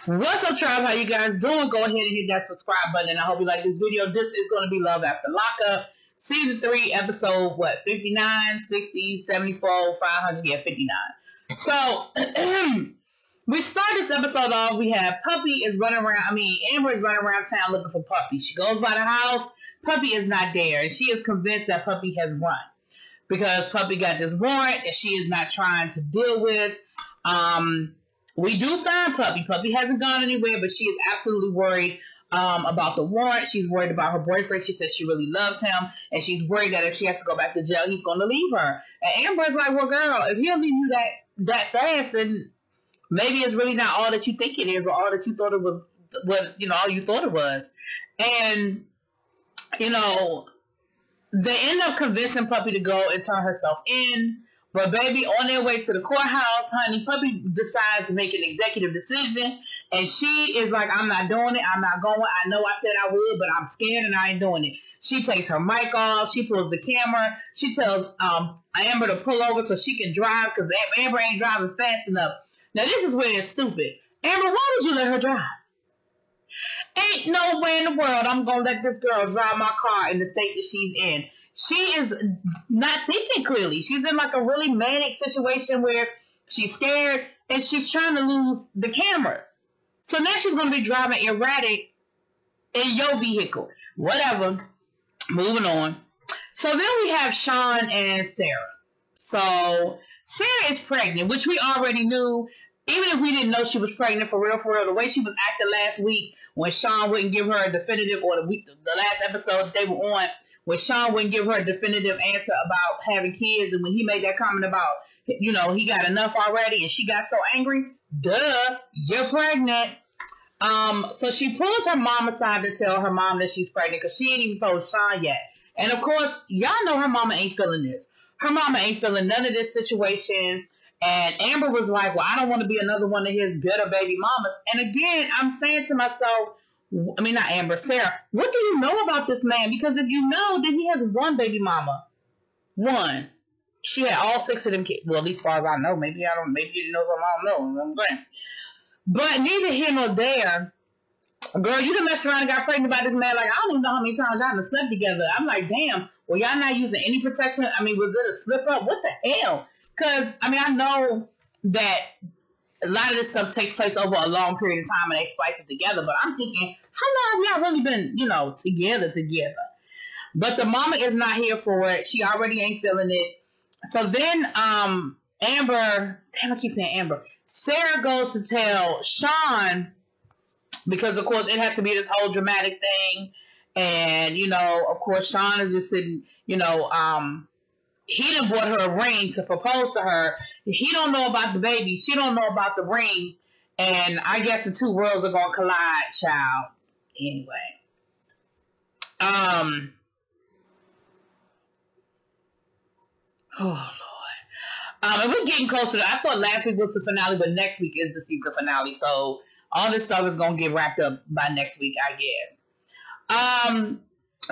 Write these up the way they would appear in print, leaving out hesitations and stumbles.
What's up, tribe? How you guys doing? Go ahead and hit that subscribe button, and I hope you like this video. This is going to be Love After Lockup, Season 3, Episode, 59, 60, 74, 500, yeah, 59. So, we start this episode off, we have Puppy is running around, Amber is running around town looking for Puppy. She goes by the house, Puppy is not there, and she is convinced that Puppy has run. Because Puppy got this warrant that she is not trying to deal with. We do find Puppy. Puppy hasn't gone anywhere, but she is absolutely worried about the warrant. She's worried about her boyfriend. She says she really loves him, and she's worried that if she has to go back to jail, he's going to leave her. And Amber's like, well, girl, if he'll leave you that fast, then maybe it's really not all that you think it is, or all that you thought it was, all you thought it was. And, they end up convincing Puppy to go and turn herself in. But baby, on their way to the courthouse, honey, Puppy decides to make an executive decision. And she is like, I'm not doing it. I'm not going. I know I said I would, but I'm scared and I ain't doing it. She takes her mic off. She pulls the camera. She tells Amber to pull over so she can drive because Amber ain't driving fast enough. Now, this is where it's stupid. Amber, why would you let her drive? Ain't no way in the world I'm going to let this girl drive my car in the state that she's in. She is not thinking clearly. She's in like a really manic situation where she's scared and she's trying to lose the cameras. So now she's going to be driving erratic in your vehicle. Whatever. Moving on. So then we have Sean and Sarah. So Sarah is pregnant, which we already knew. Even if we didn't know she was pregnant for real, the way she was acting last week when Sean wouldn't give her a definitive, or the last episode they were on, when Sean wouldn't give her a definitive answer about having kids, and when he made that comment about, he got enough already, and she got so angry, duh, you're pregnant. So she pulls her mom aside to tell her mom that she's pregnant, because she ain't even told Sean yet. And of course, y'all know her mama ain't feeling this. Her mama ain't feeling none of this situation. And Amber was like, well, I don't want to be another one of his bitter baby mamas. And again, I'm saying to myself, not Amber, Sarah, what do you know about this man? Because if you know, then he has one baby mama. One. She had all 6 of them kids. Well, at least as far as I know. Maybe you know something I don't know. I'm going. But neither here nor there. Girl, you done messed around and got pregnant by this man. Like, I don't even know how many times y'all done slept together. I'm like, damn. Well, y'all not using any protection? Was it a slip up? What the hell? Because, I know that a lot of this stuff takes place over a long period of time and they splice it together. But I'm thinking, how long have y'all really been, together? But the mama is not here for it. She already ain't feeling it. So then Amber, damn, I keep saying Amber. Sarah goes to tell Sean, because, of course, it has to be this whole dramatic thing. And, of course, Sean is just sitting, he done bought her a ring to propose to her. He don't know about the baby. She don't know about the ring. And I guess the two worlds are going to collide, child. Anyway. Oh, Lord. And we're getting closer to, I thought last week was the finale, but next week is the season finale. So all this stuff is going to get wrapped up by next week, I guess.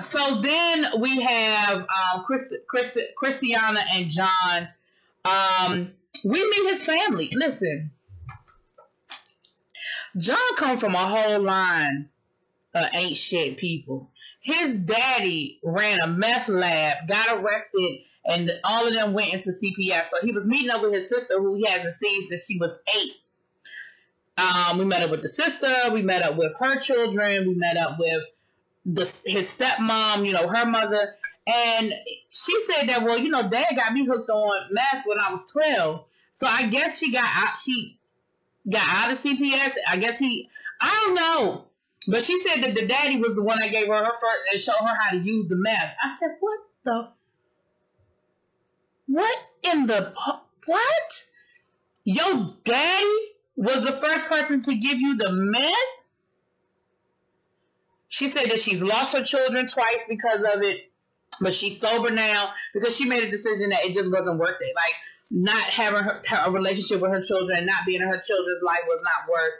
So then we have Christiana and John. We meet his family. Listen, John come from a whole line of ain't shit people. His daddy ran a meth lab, got arrested, and all of them went into CPS. So he was meeting up with his sister, who he hasn't seen since she was 8. We met up with the sister. We met up with her children. We met up with his stepmom, her mother. And she said that, well, Dad got me hooked on meth when I was 12. So I guess she got out of CPS. I guess I don't know. But she said that the daddy was the one that gave her first and showed her how to use the meth. I said, what? Your daddy was the first person to give you the meth? She said that she's lost her children twice because of it, but she's sober now because she made a decision that it just wasn't worth it. Like, not having a relationship with her children and not being in her children's life was not worth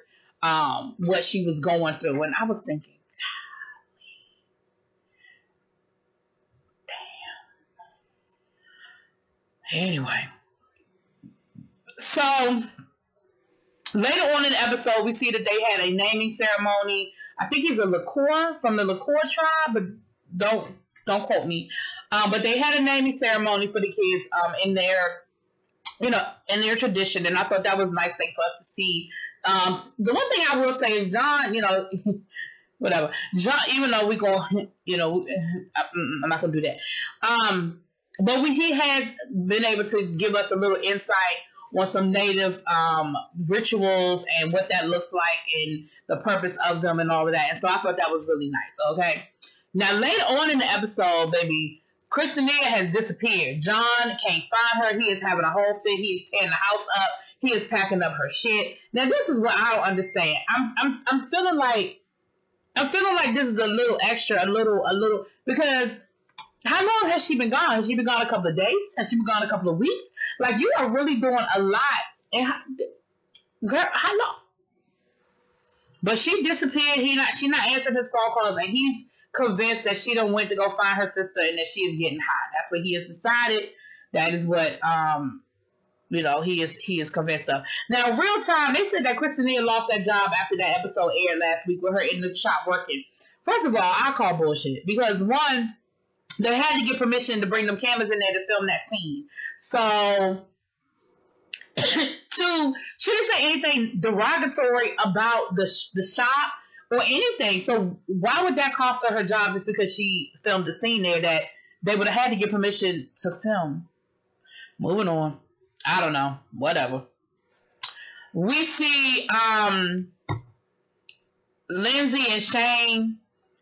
what she was going through. And I was thinking, damn. Anyway. So Later on in the episode, we see that they had a naming ceremony. I think he's a LaCour from the LaCour tribe, but don't quote me. But they had a naming ceremony for the kids in their, in their tradition, and I thought that was a nice thing for us to see. The one thing I will say is John, whatever. John, even though we go, I'm not gonna do that. But he has been able to give us a little insight on some native rituals and what that looks like and the purpose of them and all of that. And so I thought that was really nice. Okay. Now later on in the episode, baby, Christina has disappeared. John can't find her. He is having a whole fit. He is tearing the house up. He is packing up her shit. Now this is what I don't understand. I'm feeling like this is a little extra, a little because how long has she been gone? Has she been gone a couple of days? Has she been gone a couple of weeks? Like, you are really doing a lot. And girl, how long? But she disappeared. She not answering his phone calls, and he's convinced that she done went to go find her sister and that she is getting high. That's what he has decided. That is what he is convinced of. Now, real time, they said that Christina lost that job after that episode aired last week with her in the shop working. First of all, I call bullshit because one, they had to get permission to bring them cameras in there to film that scene. So, two, she didn't say anything derogatory about the shop or anything. So why would that cost her job just because she filmed the scene there that they would have had to get permission to film? Moving on. I don't know. Whatever. We see Lindsay and Shane.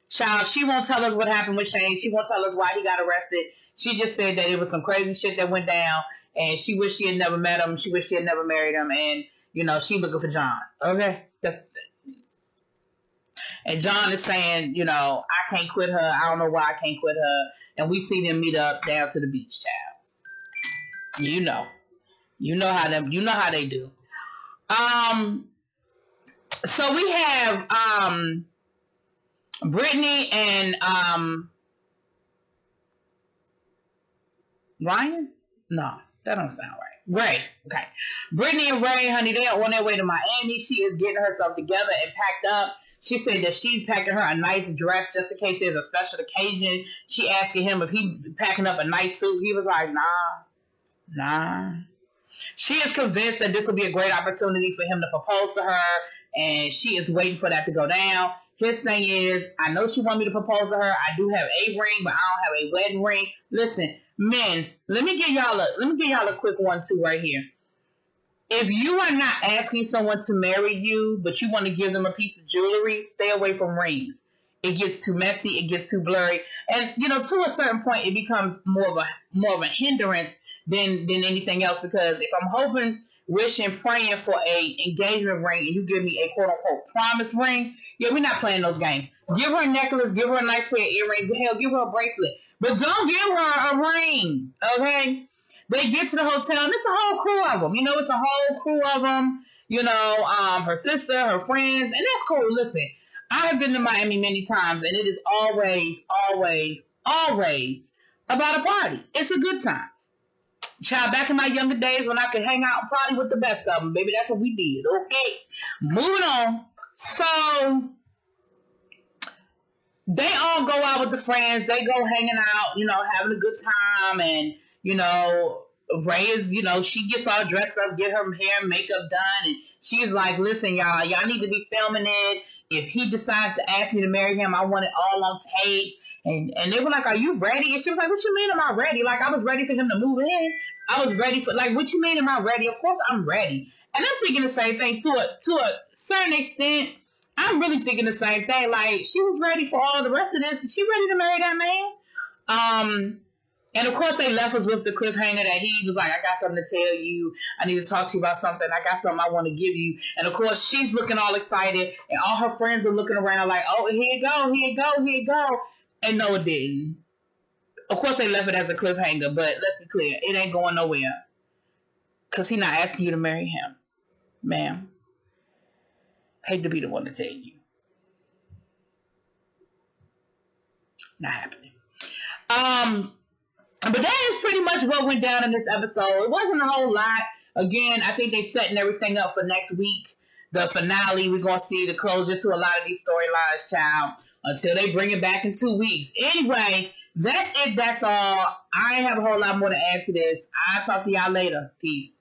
Child, she won't tell us what happened with Shane. She won't tell us why he got arrested. She just said that it was some crazy shit that went down, and she wished she had never met him. She wished she had never married him, and she looking for John. Okay, and John is saying, I can't quit her. I don't know why I can't quit her. And we see them meet up down to the beach, child. You know how they do. So we have Brittany and Ryan? No, that don't sound right. Ray. Okay. Brittany and Ray, honey, they are on their way to Miami. She is getting herself together and packed up. She said that she's packing her a nice dress just in case there's a special occasion. She asking him if he's packing up a nice suit. He was like, nah. She is convinced that this will be a great opportunity for him to propose to her, and she is waiting for that to go down. His thing is, I know she wants me to propose to her. I do have a ring, but I don't have a wedding ring. Listen, men, let me give y'all a quick one too right here. If you are not asking someone to marry you, but you want to give them a piece of jewelry, stay away from rings. It gets too messy. It gets too blurry, and to a certain point, it becomes more of a hindrance than anything else. Because if I'm hoping, wishing, praying for a engagement ring, and you give me a quote unquote promise ring, yeah, we're not playing those games. Give her a necklace, give her a nice pair of earrings, hell, give her a bracelet, but don't give her a ring. Okay? They get to the hotel, and it's a whole crew of them. It's a whole crew of them. Her sister, her friends, and that's cool. Listen, I have been to Miami many times, and it is always about a party. It's a good time. Child, back in my younger days when I could hang out and party with the best of them, baby, that's what we did. Okay, moving on. So they all go out with the friends. They go hanging out, having a good time, and Ray is, she gets all dressed up, get her hair and makeup done, and she's like, listen, y'all need to be filming it. If he decides to ask me to marry him, I want it all on tape. And they were like, are you ready? And she was like, what you mean am I ready? Like, I was ready for him to move in. I was ready for, like, what you mean am I ready? Of course I'm ready. And I'm thinking the same thing to a certain extent. I'm really thinking the same thing. Like, she was ready for all the rest of this. She ready to marry that man? And of course they left us with the cliffhanger that he was like, I got something to tell you. I need to talk to you about something. I got something I want to give you. And of course she's looking all excited, and all her friends are looking around like, oh, here you go. And no, it didn't. Of course they left it as a cliffhanger, but let's be clear, it ain't going nowhere. Because he's not asking you to marry him. Ma'am. Hate to be the one to tell you. Not happening. But that is pretty much what went down in this episode. It wasn't a whole lot. Again, I think they setting everything up for next week. the finale. We're gonna see the closure to a lot of these storylines, child, until they bring it back in 2 weeks. Anyway, that's it. That's all. I have a whole lot more to add to this. I'll talk to y'all later. Peace.